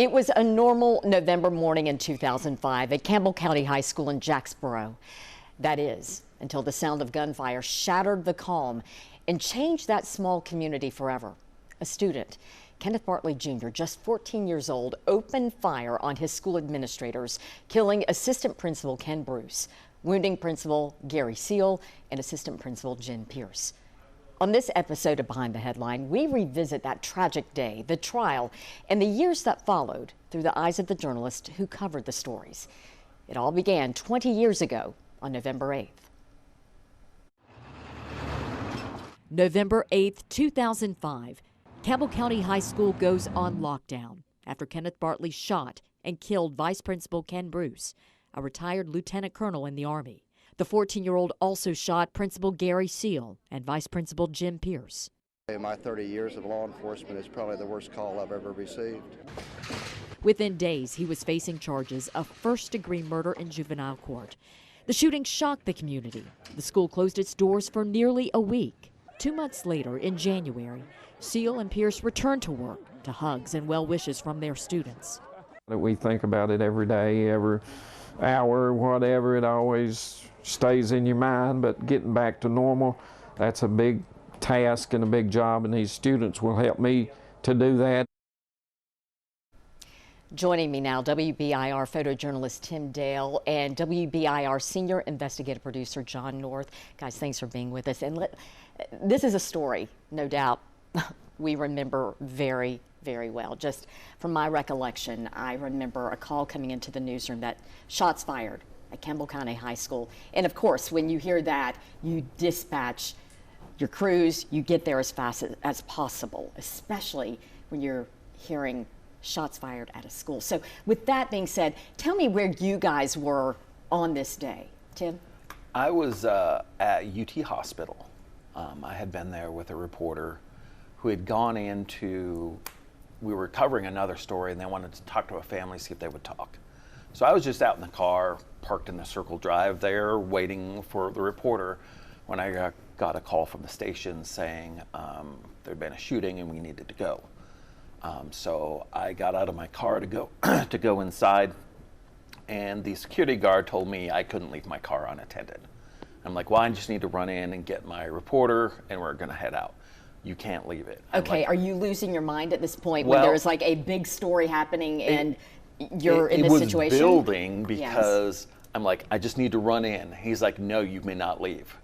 It was a normal November morning in 2005 at Campbell County High School in Jacksboro. That is, until the sound of gunfire shattered the calm and changed that small community forever. A student, Kenneth Bartley Jr., just 14 years old, opened fire on his school administrators, killing Assistant Principal Ken Bruce, wounding Principal Gary Seal, and Assistant Principal Jen Pierce. On this episode of Behind the Headline, we revisit that tragic day, the trial, and the years that followed through the eyes of the journalist who covered the stories. It all began 20 years ago on November 8th. November 8th, 2005, Campbell County High School goes on lockdown after Kenneth Bartley shot and killed Vice Principal Ken Bruce, a retired lieutenant colonel in the Army. The 14-year-old also shot Principal Gary Seal and Vice Principal Jen Pierce. In my 30 years of law enforcement, it's probably the worst call I've ever received. Within days, he was facing charges of first-degree murder in juvenile court. The shooting shocked the community. The school closed its doors for nearly a week. 2 months later, in January, Seal and Pierce returned to work to hugs and well wishes from their students. We think about it every day, every hour, whatever. It always stays in your mind, but getting back to normal, that's a big task and a big job, and these students will help me to do that. Joining me now, WBIR photojournalist Tim Dale and WBIR senior investigative producer John North. Guys, thanks for being with us. And this is a story, no doubt, we remember very, very well. Just from my recollection, I remember a call coming into the newsroom that shots fired at Campbell County High School. And of course, when you hear that, you dispatch your crews, you get there as fast as possible, especially when you're hearing shots fired at a school. So with that being said, tell me where you guys were on this day. Tim? I was at UT Hospital. I had been there with a reporter who had gone into, we were covering another story and they wanted to talk to a family, see if they would talk. So I was just out in the car, parked in the Circle Drive there, waiting for the reporter when I got a call from the station saying there'd been a shooting and we needed to go. So I got out of my car to go to go inside, and the security guard told me I couldn't leave my car unattended. I'm like, well, I just need to run in and get my reporter, and we're gonna head out. You can't leave it. Okay, are you losing your mind at this point when there's like a big story happening and you're in this situation? It was building because I'm like, I just need to run in. He's like, no, you may not leave.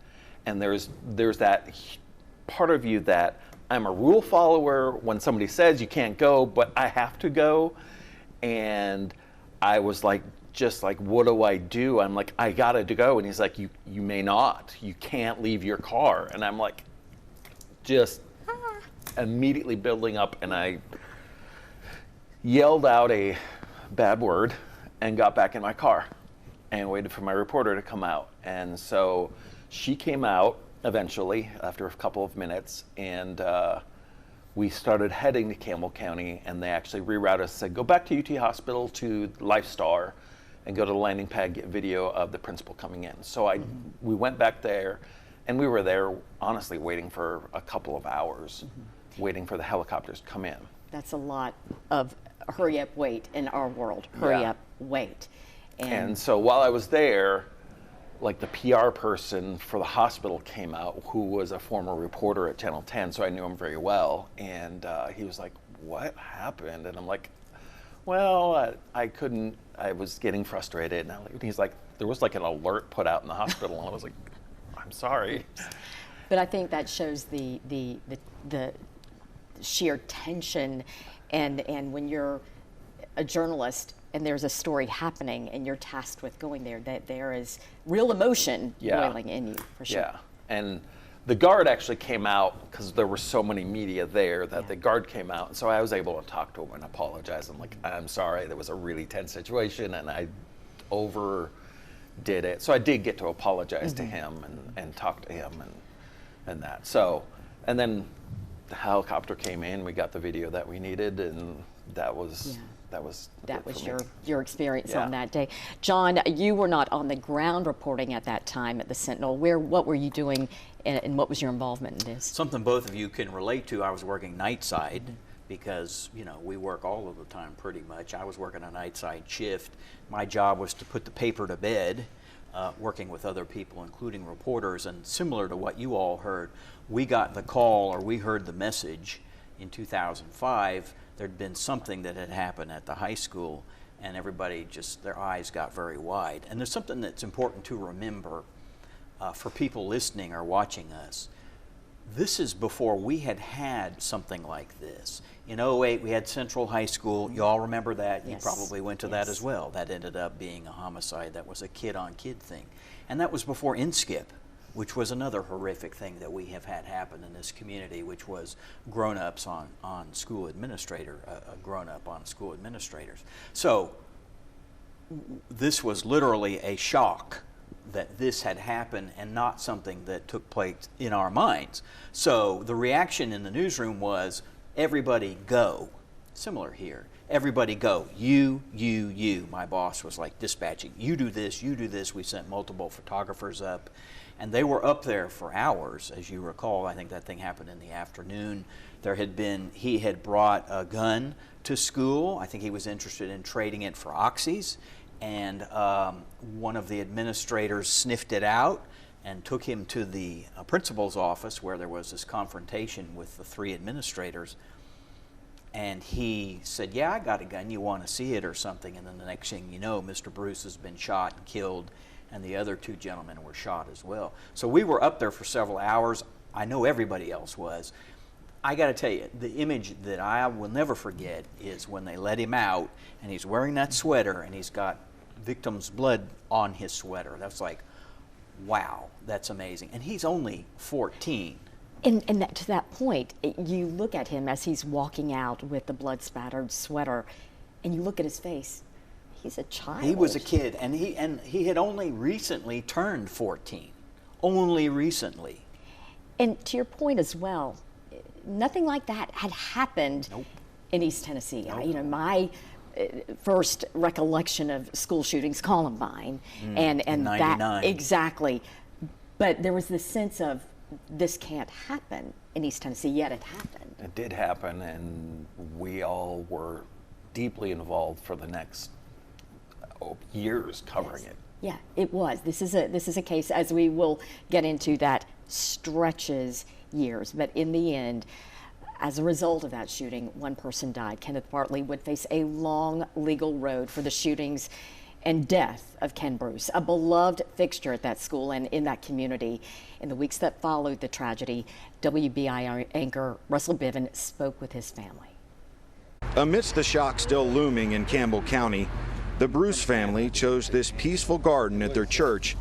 And there's that part of you that I'm a rule follower. When somebody says you can't go, but I have to go. And I was like, just like, what do I do? I'm like, I gotta go. And he's like, you may not. You can't leave your car. And I'm like, just immediately building up, and I yelled out a bad word and got back in my car and waited for my reporter to come out. And so she came out eventually after a couple of minutes, and we started heading to Campbell County, and they actually rerouted us, said go back to UT Hospital to Lifestar and go to the landing pad, get video of the principal coming in. So we went back there, and we were there honestly waiting for a couple of hours, waiting for the helicopters to come in. That's a lot of hurry up, wait in our world. Hurry up, wait. And so while I was there, like the PR person for the hospital came out, who was a former reporter at Channel 10, so I knew him very well. And he was like, what happened? And I'm like, well, I was getting frustrated. And he's like, there was like an alert put out in the hospital. And I was like, I'm sorry. But I think that shows the sheer tension, and when you're a journalist and there's a story happening and you're tasked with going there, that there is real emotion boiling in you, for sure. Yeah, and the guard actually came out because there were so many media there that the guard came out, and so I was able to talk to him and apologize. I'm like, I'm sorry, there was a really tense situation and I overdid it. So I did get to apologize to him and talk to him and that. So, and then the helicopter came in, we got the video that we needed, and that was your experience on that day. John, you were not on the ground reporting at that time at the Sentinel. What were you doing, and what was your involvement in this? Something both of you can relate to. I was working night side, because, you know, we work all of the time pretty much. I was working a night side shift. My job was to put the paper to bed, working with other people, including reporters. And similar to what you all heard, we got the call, or we heard the message in 2005. There'd been something that had happened at the high school, and everybody just, their eyes got very wide. And there's something that's important to remember for people listening or watching us. This is before we had had something like this. In 2008, we had Central High School. You all remember that? Yes. You probably went to that as well. That ended up being a homicide. That was a kid-on-kid thing. And that was before INSKIP, which was another horrific thing that we have had happen in this community, which was grown-ups on school administrator, grown-up on school administrators. So this was literally a shock that this had happened and not something that took place in our minds. So the reaction in the newsroom was, everybody go. Similar here. Everybody go. You. My boss was like dispatching. You do this, you do this. We sent multiple photographers up, and they were up there for hours. As you recall, I think that thing happened in the afternoon. He had brought a gun to school. I think he was interested in trading it for oxys. And one of the administrators sniffed it out and took him to the principal's office, where there was this confrontation with the 3 administrators. And he said, yeah, I got a gun, you want to see it or something? And then the next thing you know, Mr. Bruce has been shot and killed, and the other 2 gentlemen were shot as well. So we were up there for several hours. I know everybody else was. I got to tell you, the image that I will never forget is when they let him out, and he's wearing that sweater, and he's got victim's blood on his sweater. That's like, wow, that's amazing. And he's only 14. And to that point, you look at him as he's walking out with the blood-spattered sweater, and you look at his face. He's a child. He was a kid, and he had only recently turned 14. Only recently. And to your point as well, nothing like that had happened in East Tennessee. Nope. You know, my first recollection of school shootings, Columbine, and 99. that exactly. But there was this sense of this can't happen in East Tennessee, yet it happened. It did happen, and we all were deeply involved for the next years covering it. Yeah, it was. This is a case, as we will get into, that stretches years. But in the end, as a result of that shooting, 1 person died. Kenneth Bartley would face a long legal road for the shootings and death of Ken Bruce, a beloved fixture at that school and in that community. In the weeks that followed the tragedy, WBI anchor Russell Biven spoke with his family. Amidst the shock still looming in Campbell County, the Bruce family chose this peaceful garden at their church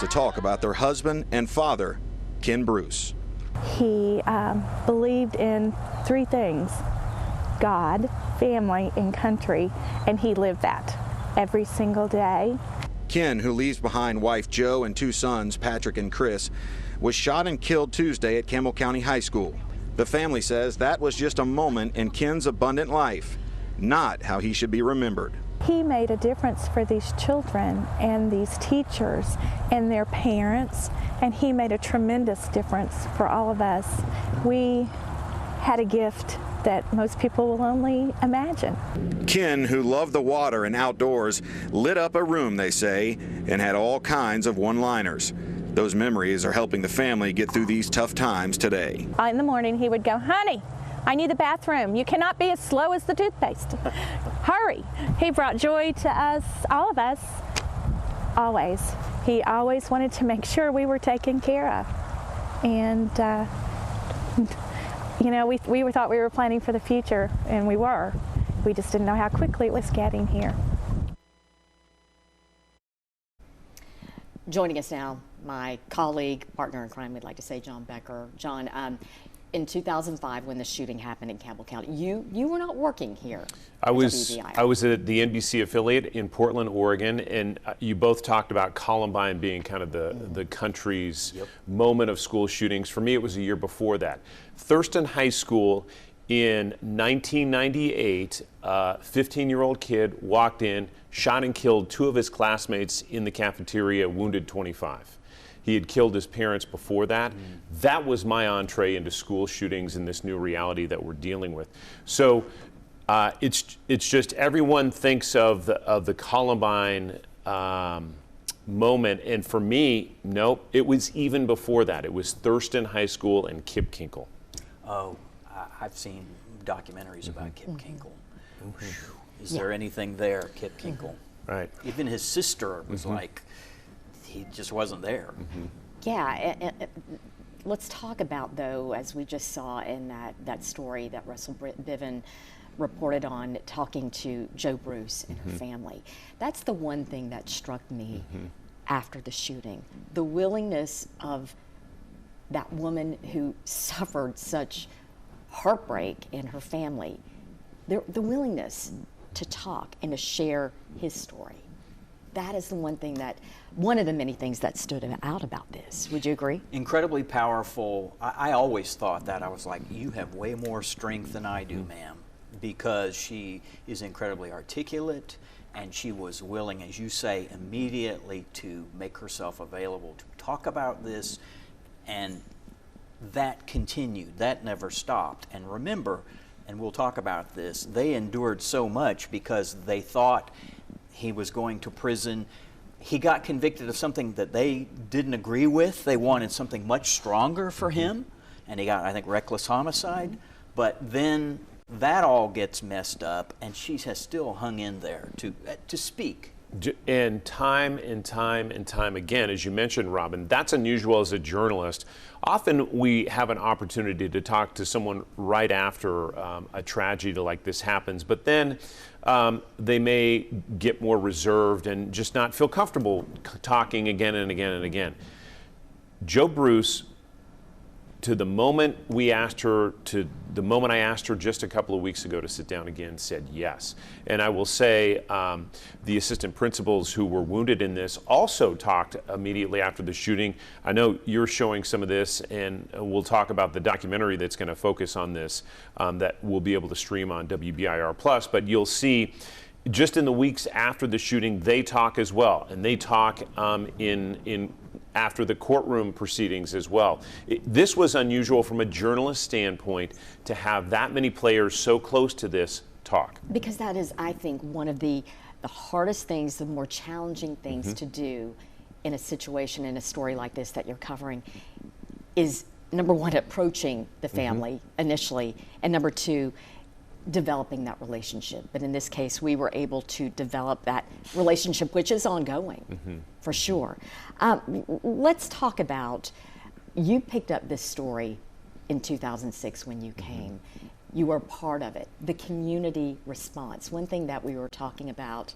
to talk about their husband and father, Ken Bruce. He believed in 3 things: God, family, and country, and he lived that every single day. Ken, who leaves behind wife Jo and 2 sons, Patrick and Chris, was shot and killed Tuesday at Campbell County High School. The family says that was just a moment in Ken's abundant life, not how he should be remembered. He made a difference for these children and these teachers and their parents, and he made a tremendous difference for all of us. We had a gift that most people will only imagine. Ken, who loved the water and outdoors, lit up a room, they say, and had all kinds of one-liners. Those memories are helping the family get through these tough times today. In the morning, he would go, "Honey, I need the bathroom. You cannot be as slow as the toothpaste. Hurry." He brought joy to us, all of us, always. He always wanted to make sure we were taken care of. And, you know, we thought we were planning for the future, and we were. We just didn't know how quickly it was getting here. Joining us now, my colleague, partner in crime, we'd like to say, John Becker. John, in 2005, when the shooting happened in Campbell County, you were not working here. I was at the NBC affiliate in Portland, Oregon, and you both talked about Columbine being kind of the country's moment of school shootings. For me, it was a year before that. Thurston High School in 1998, a 15-year-old kid walked in, shot and killed 2 of his classmates in the cafeteria, wounded 25. He had killed his parents before that. That was my entree into school shootings and this new reality that we're dealing with. So it's just everyone thinks of the Columbine moment, and for me, nope, it was even before that. It was Thurston High School and Kip Kinkle. Oh, I've seen documentaries about Kip Kinkle. Is there anything there, Kip Kinkle? Right. Even his sister was like, he just wasn't there. Yeah, and let's talk about, though, as we just saw in that story that Russell Biven reported on, talking to Jo Bruce and her family. That's the one thing that struck me after the shooting. The willingness of that woman who suffered such heartbreak in her family, the willingness to talk and to share his story. That is the one of the many things that stood out about this. Would you agree? Incredibly powerful. I always thought that. I was like, you have way more strength than I do, ma'am, because she is incredibly articulate, and she was willing, as you say, immediately to make herself available to talk about this, and that continued. That never stopped. And remember, and we'll talk about this, they endured so much because they thought he was going to prison. He got convicted of something that they didn't agree with. They wanted something much stronger for him, and he got, I think, reckless homicide. But then that all gets messed up, and she has still hung in there to speak. And time again, as you mentioned, Robin, that's unusual as a journalist. Often we have an opportunity to talk to someone right after a tragedy like this happens, but then they may get more reserved and just not feel comfortable talking again and again and again. Jo Bruce, to the moment I asked her just a couple of weeks ago to sit down again, said yes. And I will say the assistant principals who were wounded in this also talked immediately after the shooting. I know you're showing some of this, and we'll talk about the documentary that's going to focus on this that we'll be able to stream on WBIR+, but you'll see just in the weeks after the shooting, they talk as well, and they talk after the courtroom proceedings as well. This was unusual from a journalist standpoint to have that many players so close to this talk. Because that is, I think, one of the hardest things, the more challenging things to do in a situation, in a story like this that you're covering, is number one, approaching the family initially, and number two, developing that relationship. But in this case, we were able to develop that relationship, which is ongoing, for sure. Let's talk about, you picked up this story in 2006 when you came. You were part of it, the community response. One thing that we were talking about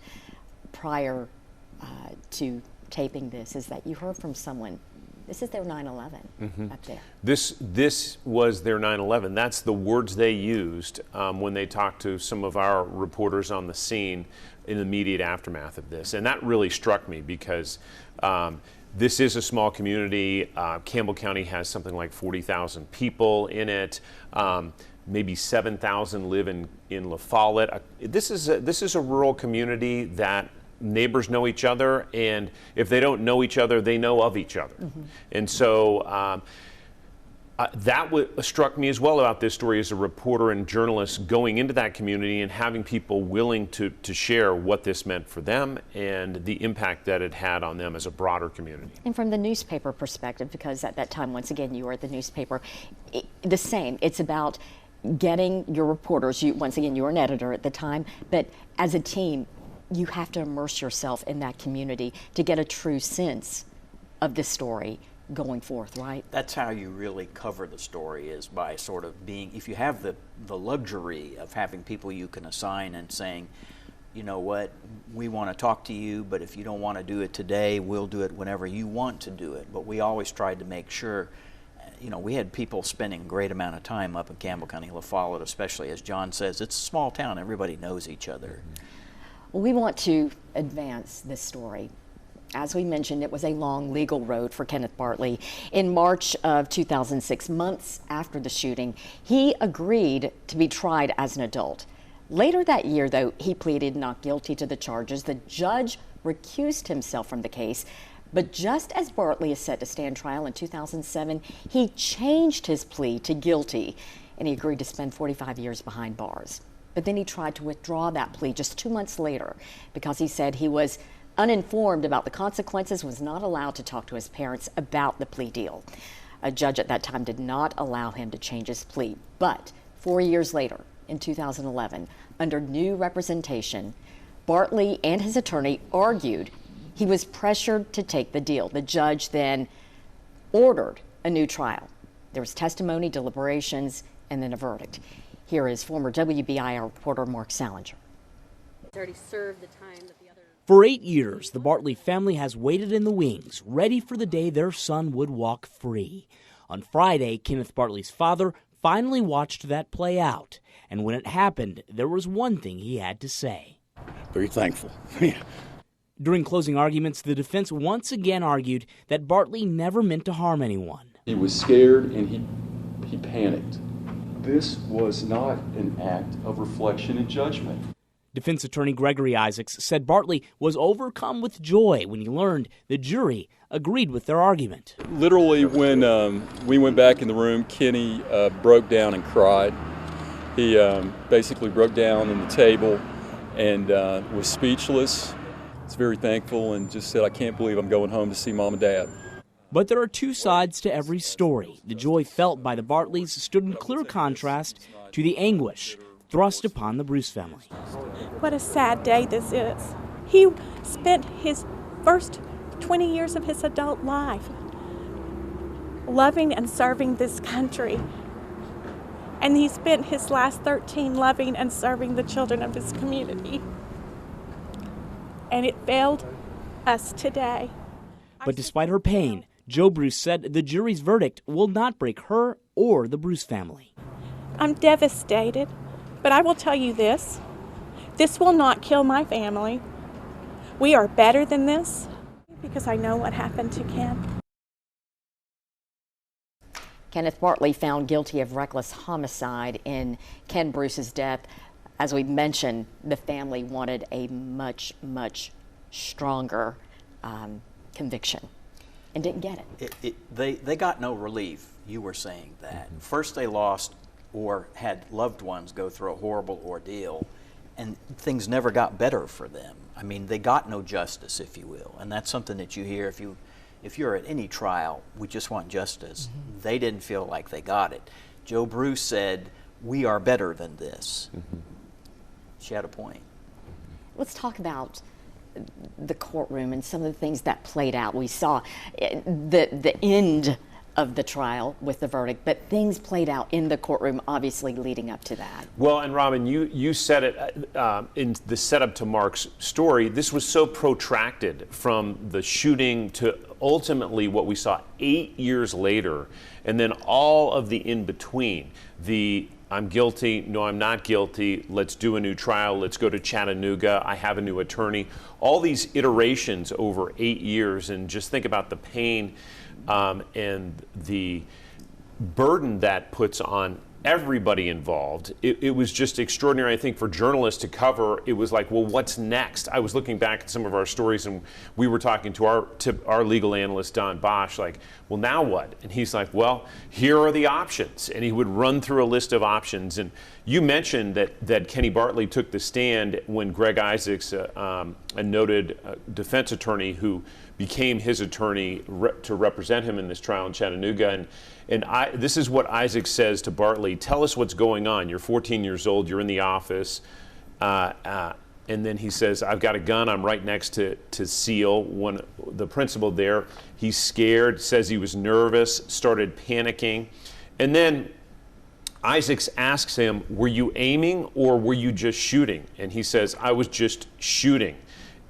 prior to taping this is that you heard from someone. This is their 9/11 up there. This was their 9/11. That's the words they used when they talked to some of our reporters on the scene in the immediate aftermath of this. And that really struck me because this is a small community. Campbell County has something like 40,000 people in it. Maybe 7,000 live in La Follette. This is a rural community that neighbors know each other, and if they don't know each other, they know of each other. And so that struck me as well about this story as a reporter and journalist, going into that community and having people willing to share what this meant for them and the impact that it had on them as a broader community. And from the newspaper perspective, because at that time, once again, you were at the newspaper, the same. It's about getting your reporters, once again, you were an editor at the time, but as a team, you have to immerse yourself in that community to get a true sense of the story going forth, right? That's how you really cover the story, is by sort of being, if you have the luxury of having people you can assign and saying, you know what, we want to talk to you, but if you don't want to do it today, we'll do it whenever you want to do it. But we always tried to make sure, you know, we had people spending a great amount of time up in Campbell County, La Follette, especially, as John says, it's a small town, everybody knows each other. We want to advance this story. As we mentioned, it was a long legal road for Kenneth Bartley. In March of 2006, months after the shooting, he agreed to be tried as an adult. Later that year, though, he pleaded not guilty to the charges. The judge recused himself from the case, But just as Bartley is set to stand trial in 2007, he changed his plea to guilty, and he agreed to spend 45 years behind bars. But then he tried to withdraw that plea just 2 months later because he said he was uninformed about the consequences, was not allowed to talk to his parents about the plea deal. A judge at that time did not allow him to change his plea. But 4 years later, in 2011, under new representation, Bartley and his attorney argued he was pressured to take the deal. The judge then ordered a new trial. There was testimony, deliberations, and then a verdict. Here is former WBIR reporter Mark Salinger. Already served the time that the other. For 8 years, the Bartley family has waited in the wings, ready for the day their son would walk free. On Friday, Kenneth Bartley's father finally watched that play out. And when it happened, there was one thing he had to say. Very thankful. During closing arguments, the defense once again argued that Bartley never meant to harm anyone. He was scared and he panicked. This was not an act of reflection and judgment. Defense attorney Gregory Isaacs said Bartley was overcome with joy when he learned the jury agreed with their argument. Literally, when we went back in the room, Kenny broke down and cried. He basically broke down on the table and was speechless. Was very thankful and just said, I can't believe I'm going home to see Mom and Dad. But there are two sides to every story. The joy felt by the Bartleys stood in clear contrast to the anguish thrust upon the Bruce family. What a sad day this is. He spent his first 20 years of his adult life loving and serving this country. And he spent his last 13 loving and serving the children of his community. And it failed us today. But despite her pain, Jo Bruce said the jury's verdict will not break her or the Bruce family. I'm devastated, but I will tell you this. This will not kill my family. We are better than this because I know what happened to Ken. Kenneth Bartley found guilty of reckless homicide in Ken Bruce's death. As we mentioned, the family wanted a much, much stronger conviction and didn't get it. They got no relief. You were saying that. First they lost or had loved ones go through a horrible ordeal, and things never got better for them. I mean, they got no justice, if you will, and that's something that you hear if you're at any trial, we just want justice. Mm-hmm. They didn't feel like they got it. Jo Bruce said, we are better than this. Mm-hmm. She had a point. Let's talk about the courtroom and some of the things that played out. We saw the end of the trial with the verdict, but things played out in the courtroom, obviously leading up to that. Well, and Robin, you said it in the setup to Mark's story. This was so protracted from the shooting to ultimately what we saw 8 years later, and then all of the in between. The I'm guilty, no, I'm not guilty, let's do a new trial, let's go to Chattanooga, I have a new attorney. All these iterations over 8 years, and just think about the pain and the burden that puts on everybody involved. It was just extraordinary, I think, for journalists to cover. It was like, well, what's next? I was looking back at some of our stories, and we were talking to our legal analyst, Don Bosch, like, well, now what? And he's like, well, here are the options. And he would run through a list of options. And you mentioned that Kenny Bartley took the stand when Greg Isaacs, a noted defense attorney who became his attorney to represent him in this trial in Chattanooga. And this is what Isaac says to Bartley: tell us what's going on. You're 14 years old, you're in the office. And then he says, I've got a gun, I'm right next to Seal, the principal there. He's scared, says he was nervous, started panicking. And then Isaacs asks him, were you aiming or were you just shooting? And he says, I was just shooting.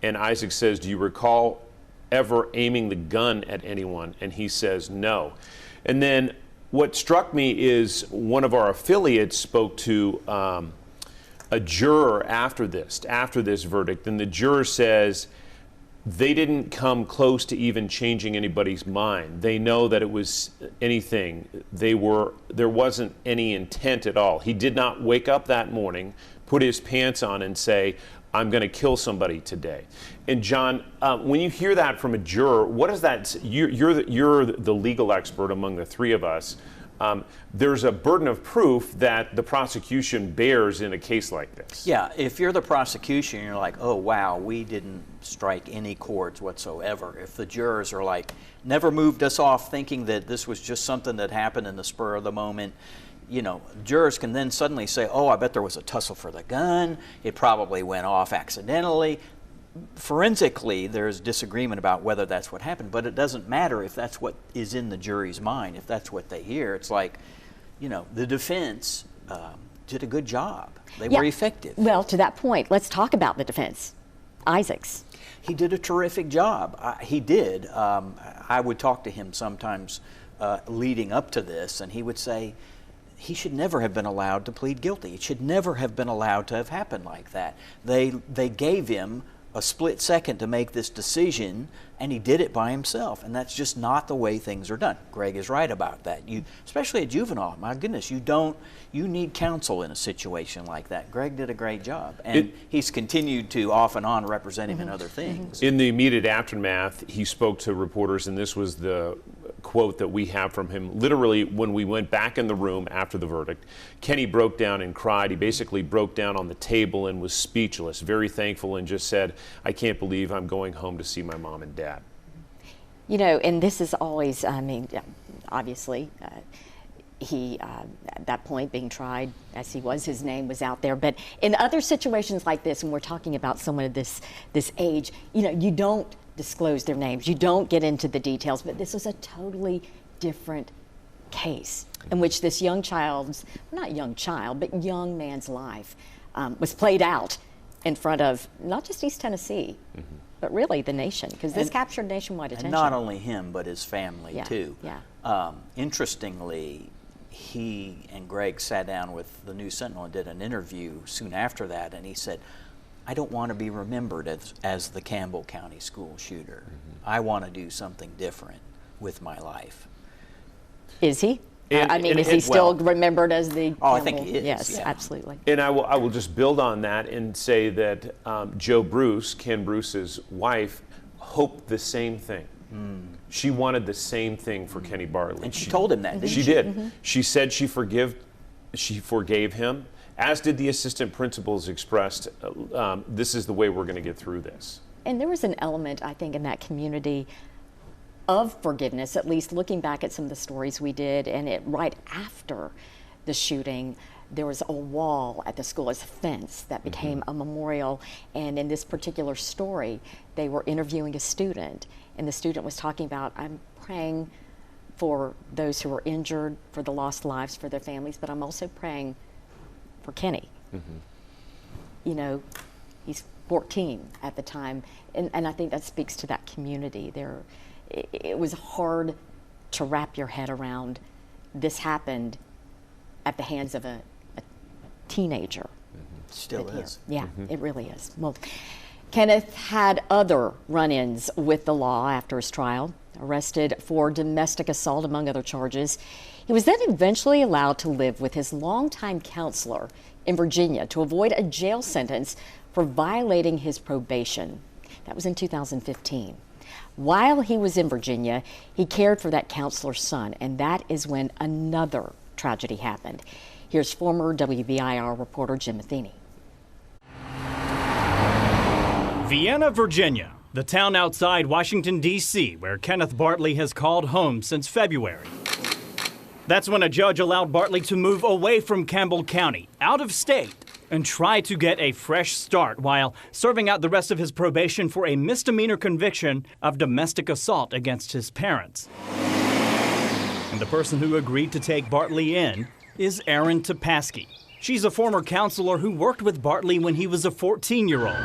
And Isaac says, do you recall ever aiming the gun at anyone? And he says, no. And then what struck me is one of our affiliates spoke to a juror after this verdict, and the juror says they didn't come close to even changing anybody's mind. They know that it was anything. There wasn't any intent at all. He did not wake up that morning, put his pants on and say, I'm going to kill somebody today. And John, when you hear that from a juror, what is that? You're the legal expert among the three of us. There's a burden of proof that the prosecution bears in a case like this. Yeah, if you're the prosecution, you're like, oh wow, we didn't strike any chords whatsoever. If the jurors are like, never moved us off thinking that this was just something that happened in the spur of the moment, you know, jurors can then suddenly say, oh, I bet there was a tussle for the gun, it probably went off accidentally. Forensically, there's disagreement about whether that's what happened, but it doesn't matter if that's what is in the jury's mind, if that's what they hear. It's like, you know, the defense did a good job. They were effective. Well, to that point, let's talk about the defense. Isaacs. He did a terrific job. He did. I would talk to him sometimes leading up to this, and he would say, he should never have been allowed to plead guilty. It should never have been allowed to have happened like that. They gave him a split second to make this decision, and he did it by himself, and that's just not the way things are done. Greg is right about that. You, especially a juvenile, my goodness, you need counsel in a situation like that. Greg did a great job, and he's continued to off and on represent him in other things. In the immediate aftermath, he spoke to reporters, and this was the quote that we have from him. Literally, when we went back in the room after the verdict, Kenny broke down and cried. He basically broke down on the table and was speechless, very thankful, and just said, I can't believe I'm going home to see my mom and dad. You know, and this is always, I mean, obviously, he, at that point, being tried as he was, his name was out there. But in other situations like this, when we're talking about someone of this age, you know, you don't disclose their names. You don't get into the details, but this was a totally different case in which this young child's, well, not young child, but young man's life was played out in front of not just East Tennessee, but really the nation, because this captured nationwide attention. And not only him, but his family too. Yeah. Interestingly, he and Greg sat down with the News Sentinel and did an interview soon after that, and he said, I don't want to be remembered as the Campbell County school shooter. I want to do something different with my life. Is he? I mean, is he still remembered as the Campbell? I think he is. Yes, absolutely. And I will just build on that and say that Joe Bruce, Ken Bruce's wife, hoped the same thing. She wanted the same thing for Kenny Bartley. And she told him that, didn't she? She did. She said she forgave him, as did the assistant principals expressed, this is the way we're going to get through this. And there was an element, I think, in that community of forgiveness, at least looking back at some of the stories we did, and right after the shooting, there was a wall at the school as a fence that became a memorial. And in this particular story, they were interviewing a student, and the student was talking about, I'm praying for those who were injured, for the lost lives, for their families, but I'm also praying for Kenny. You know, he's 14 at the time, and I think that speaks to that community. It was hard to wrap your head around this happened at the hands of a teenager. Still is. Yeah, it really is. Well, Kenneth had other run-ins with the law after his trial, arrested for domestic assault, among other charges. He was then eventually allowed to live with his longtime counselor in Virginia to avoid a jail sentence for violating his probation. That was in 2015. While he was in Virginia, he cared for that counselor's son, and that is when another tragedy happened. Here's former WBIR reporter Jim Matheny. Vienna, Virginia, the town outside Washington, D.C., where Kenneth Bartley has called home since February. That's when a judge allowed Bartley to move away from Campbell County, out of state, and try to get a fresh start while serving out the rest of his probation for a misdemeanor conviction of domestic assault against his parents. And the person who agreed to take Bartley in is Erin Topaski. She's a former counselor who worked with Bartley when he was a 14-year-old.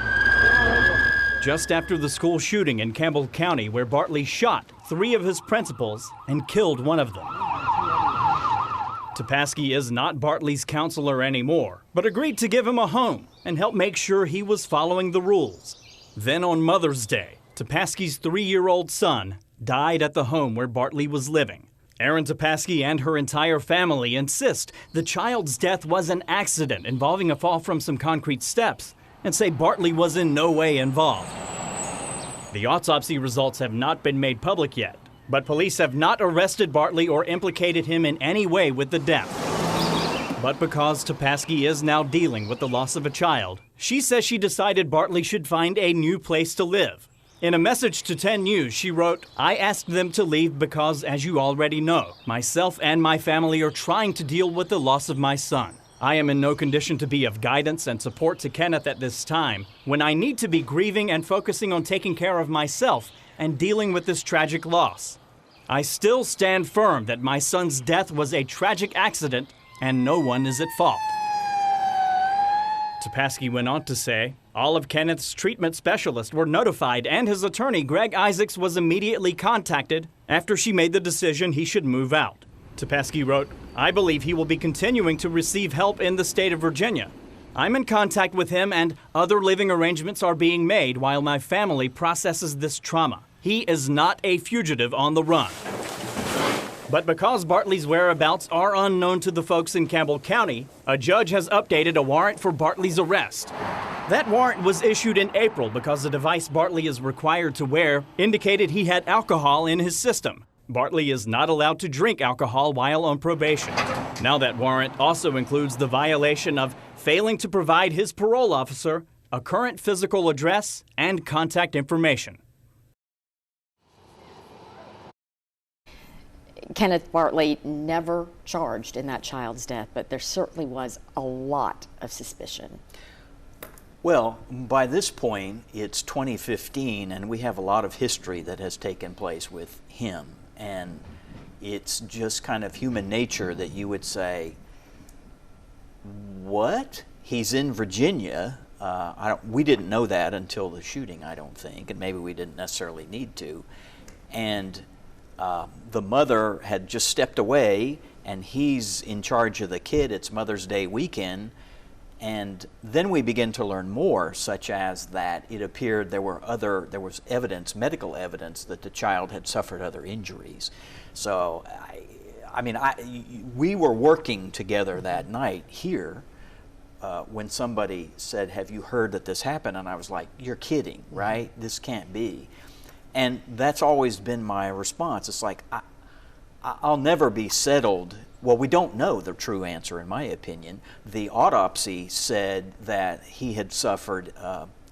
Just after the school shooting in Campbell County, where Bartley shot 3 of his principals and killed one of them. Topaski is not Bartley's counselor anymore, but agreed to give him a home and help make sure he was following the rules. Then on Mother's Day, Topaski's 3-year-old son died at the home where Bartley was living. Erin Topaski and her entire family insist the child's death was an accident involving a fall from some concrete steps and say Bartley was in no way involved. The autopsy results have not been made public yet, but police have not arrested Bartley or implicated him in any way with the death. But because Topaski is now dealing with the loss of a child, she says she decided Bartley should find a new place to live. In a message to 10 News, she wrote, "I asked them to leave because, as you already know, myself and my family are trying to deal with the loss of my son. I am in no condition to be of guidance and support to Kenneth at this time, when I need to be grieving and focusing on taking care of myself and dealing with this tragic loss. I still stand firm that my son's death was a tragic accident and no one is at fault." Topaski went on to say, all of Kenneth's treatment specialists were notified and his attorney, Greg Isaacs, was immediately contacted after she made the decision he should move out. Topaski wrote, "I believe he will be continuing to receive help in the state of Virginia. I'm in contact with him and other living arrangements are being made while my family processes this trauma. He is not a fugitive on the run." But because Bartley's whereabouts are unknown to the folks in Campbell County, a judge has updated a warrant for Bartley's arrest. That warrant was issued in April because the device Bartley is required to wear indicated he had alcohol in his system. Bartley is not allowed to drink alcohol while on probation. Now that warrant also includes the violation of failing to provide his parole officer a current physical address and contact information. Kenneth Bartley never charged in that child's death, but there certainly was a lot of suspicion. Well, by this point, it's 2015, and we have a lot of history that has taken place with him. And it's just kind of human nature that you would say, what? He's in Virginia. We didn't know that until the shooting, I don't think, and maybe we didn't necessarily need to. And the mother had just stepped away, and he's in charge of the kid. It's Mother's Day weekend. And then we begin to learn more, such as that it appeared there was evidence, medical evidence, that the child had suffered other injuries. So, we were working together that night here when somebody said, "Have you heard that this happened?" And I was like, "You're kidding, right? This can't be." And that's always been my response. It's like, I'll never be settled. Well, we don't know the true answer, in my opinion. The autopsy said that he had suffered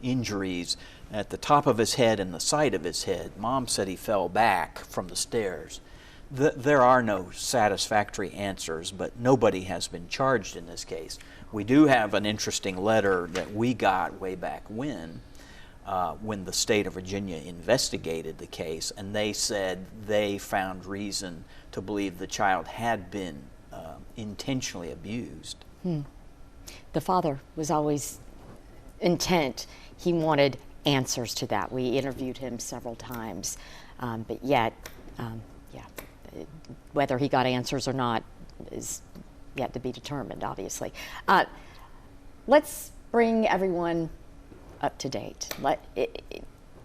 injuries at the top of his head and the side of his head. Mom said he fell back from the stairs. There are no satisfactory answers, but nobody has been charged in this case. We do have an interesting letter that we got way back when the state of Virginia investigated the case, and they said they found reason to believe the child had been intentionally abused. The father was always intent. He wanted answers to that. We interviewed him several times, but yet, whether he got answers or not is yet to be determined, obviously. Let's bring everyone up to date.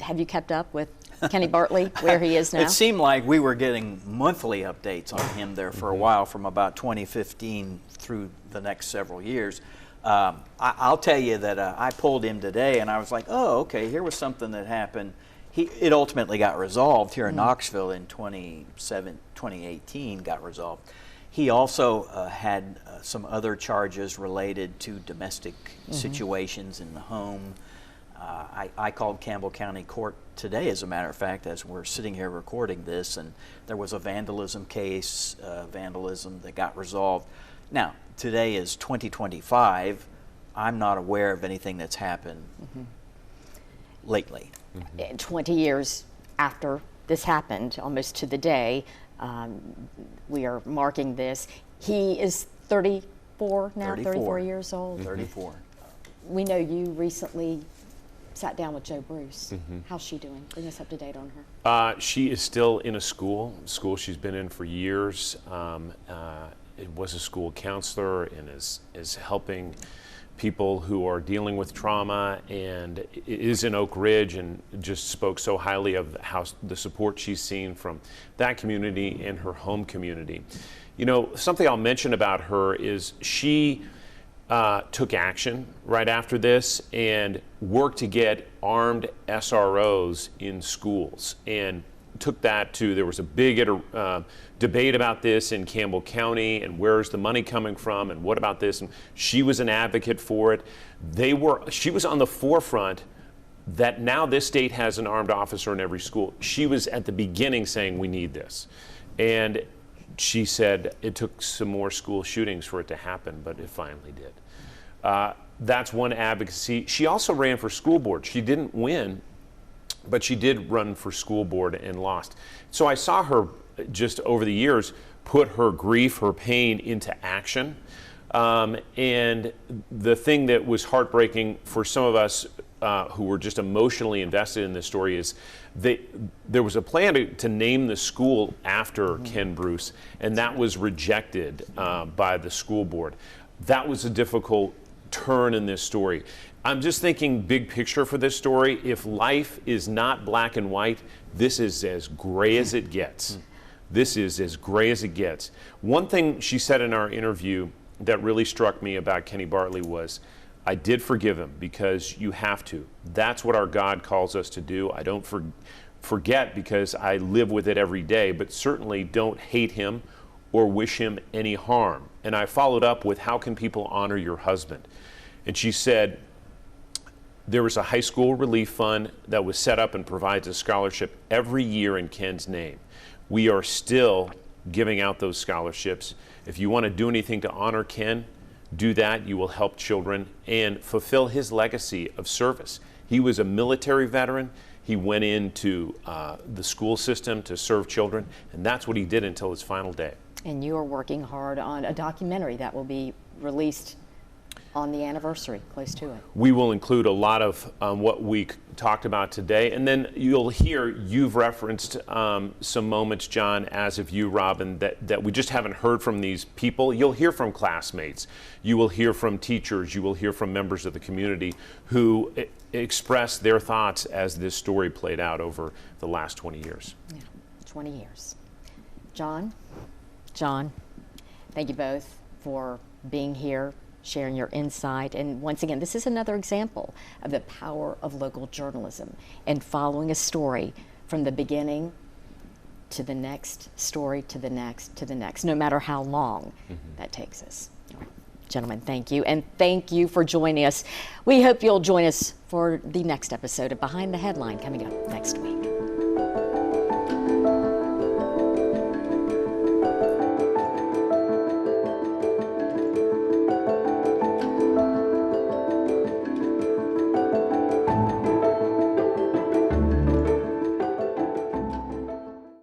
Have you kept up with Kenny Bartley, where he is now? It seemed like we were getting monthly updates on him there for a while, from about 2015 through the next several years. I'll tell you that I pulled him today, and I was like, oh, okay, here was something that happened. It ultimately got resolved here in Knoxville in 2018, got resolved. He also had some other charges related to domestic situations in the home. I called Campbell County Court today, as a matter of fact, as we're sitting here recording this, and there was a vandalism case, vandalism that got resolved. Now, today is 2025. I'm not aware of anything that's happened lately. 20 years after this happened, almost to the day, we are marking this. He is 34 now, 34 years old. 34. We know you recently sat down with Jo Bruce. How's she doing? Bring us up to date on her. She is still in a school she's been in for years. It was a school counselor and is helping people who are dealing with trauma, and is in Oak Ridge, and just spoke so highly of how the support she's seen from that community and her home community. You know, something I'll mention about her is she took action right after this and worked to get armed SROs in schools, and took that to, there was a big debate about this in Campbell County, and where's the money coming from, and what about this, and she was an advocate for it. She was on the forefront that now this state has an armed officer in every school. She was at the beginning saying we need this, and she said it took some more school shootings for it to happen, but it finally did. That's one advocacy. She also ran for school board. She didn't win, but she did run for school board and lost. So I saw her just over the years put her grief, her pain into action. And the thing that was heartbreaking for some of us who were just emotionally invested in this story is there was a plan to name the school after Ken Bruce, and that was rejected by the school board. That was a difficult turn in this story. I'm just thinking big picture for this story. If life is not black and white, this is as gray as it gets. This is as gray as it gets. One thing she said in our interview that really struck me about Kenny Bartley was, I did forgive him because you have to. That's what our God calls us to do. I don't forget because I live with it every day, but certainly don't hate him or wish him any harm. And I followed up with, how can people honor your husband? And she said, there was a high school relief fund that was set up and provides a scholarship every year in Ken's name. We are still giving out those scholarships. If you want to do anything to honor Ken, do that. You will help children and fulfill his legacy of service. He was a military veteran. He went into the school system to serve children, and that's what he did until his final day. And you are working hard on a documentary that will be released on the anniversary, close to it. We will include a lot of what we talked about today, and then you'll hear, you've referenced some moments, John, as of you, Robin, that we just haven't heard from these people. You'll hear from classmates, you will hear from teachers, you will hear from members of the community who express their thoughts as this story played out over the last 20 years. Yeah, 20 years. John, thank you both for being here, sharing your insight. And once again, this is another example of the power of local journalism and following a story from the beginning to the next story, to the next, to the next, no matter how long that takes us. All right. Gentlemen, thank you. And thank you for joining us. We hope you'll join us for the next episode of Behind the Headline coming up next week.